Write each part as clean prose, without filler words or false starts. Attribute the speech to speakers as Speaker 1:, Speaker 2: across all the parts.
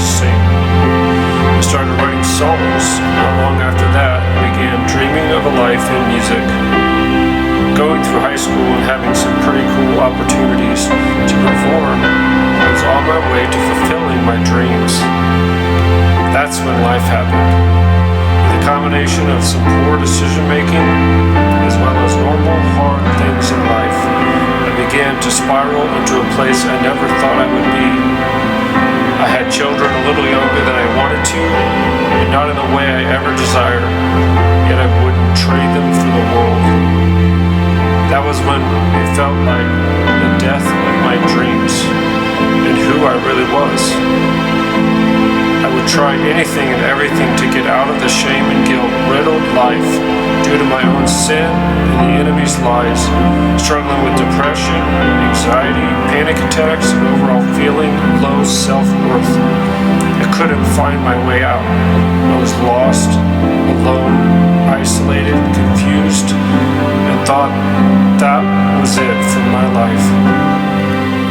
Speaker 1: to sing. I started writing songs. Not long after that, I began dreaming of a life in music. Going through high school and having some pretty cool opportunities to perform, I was on my way to fulfilling my dreams. That's when life happened. With a combination of some poor decision making, as well as normal hard things in life, I began to spiral into a place I never thought I would be. I had children a little younger than I wanted to, and not in the way I ever desired, yet I wouldn't trade them for the world. That was when it felt like the death of my dreams and who I really was. I would try anything and everything to get out of the shame and guilt-riddled life due to my own sin and the enemy's lies, struggling with depression, anxiety, panic attacks, and overall feeling low self-worth. I couldn't find my way out. I was lost, alone, isolated, confused, and thought that was it for my life.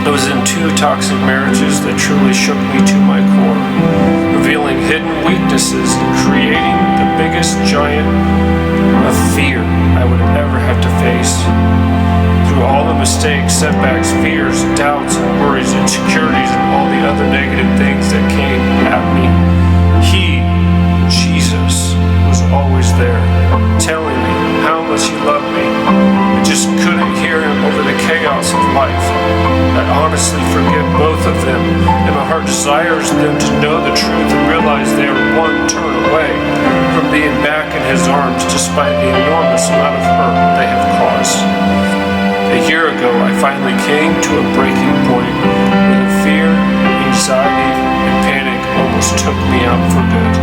Speaker 1: I was in 2 toxic marriages that truly shook me to my core, revealing hidden weaknesses and creating the biggest giant of fear I would ever have to face. Through all the mistakes, setbacks, fears, doubts, and worries, insecurities, and all the other negative things that came at me, He, Jesus, was always there, telling me how much He loved me. I just couldn't hear Him over the chaos of life. I honestly forgive both of them, and my heart desires them to know the truth and realize they are one turn away from being back in His arms despite the enormous amount of hurt they have caused. A year ago, I finally came to a breaking point where the fear, anxiety, and panic almost took me out for good.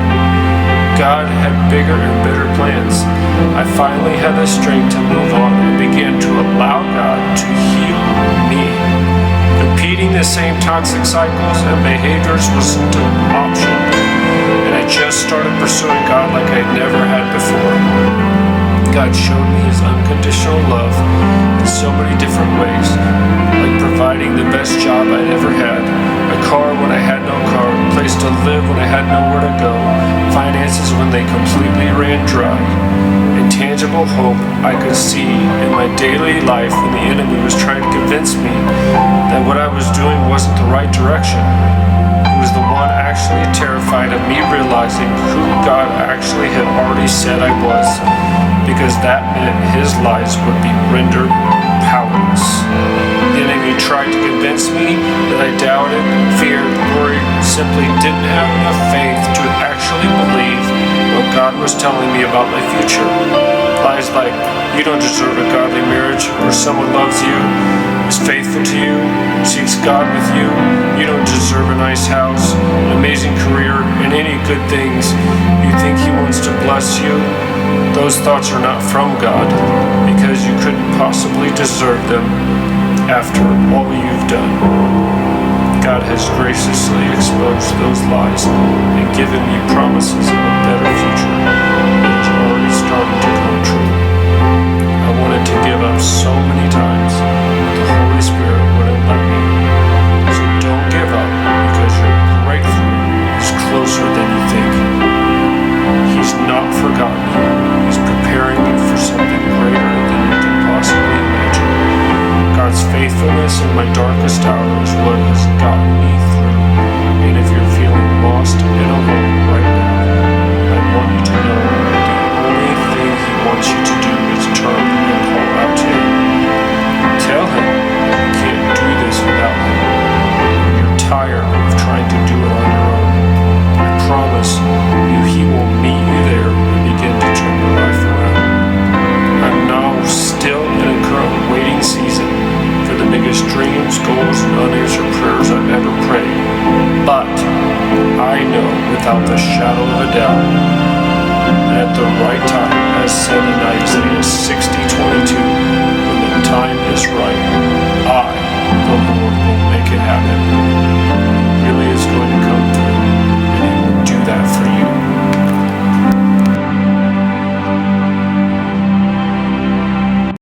Speaker 1: God had bigger and better plans. I finally had the strength to move on and began to allow God to heal me. Repeating the same toxic cycles and behaviors wasn't an option, and I just started pursuing God like I never had before. God showed me His unconditional love in so many different ways, like providing the best job I'd ever had, a car when I had no car, a place to live when I had nowhere to go, finances when they completely ran dry, and tangible hope I could see in my daily life when the enemy was trying to convince me that what I was doing wasn't the right direction. He was the one actually terrified of me realizing who God actually had already said I was, because that meant his lies would be rendered powerless. The enemy tried to convince me that I doubted, feared, worried, simply didn't have enough faith to actually believe what God was telling me about my future. Lies like, you don't deserve a godly marriage where someone loves you, is faithful to you, seeks God with you. You don't deserve a nice house, an amazing career, and any good things. You think He wants to bless you? Those thoughts are not from God, because you couldn't possibly deserve them after all you've done. God has graciously exposed those lies and given me promises of a better future that is already starting to come true. I wanted to give up so many times, but the Holy Spirit wouldn't let me. So don't give up, because your breakthrough is closer than you think. He's not forgotten you. He's preparing you for something greater than you can possibly imagine. God's faithfulness in my darkest hour is what has gotten me through. And if you're feeling lost and alone right now, I want you to know the only thing He wants you to do is turn and call out to Him. Tell Him you can't do this without Him. You're tired of trying to do it on your own. I promise you He will meet you there and begin to turn your life around. I'm now still in a current waiting season for the biggest dreams, goals, and unanswered prayers I've ever prayed. But I know without the shadow of a doubt that at the right time, as said in Isaiah 60:22, when the time is right, I, the Lord, will make it happen. It really is going to come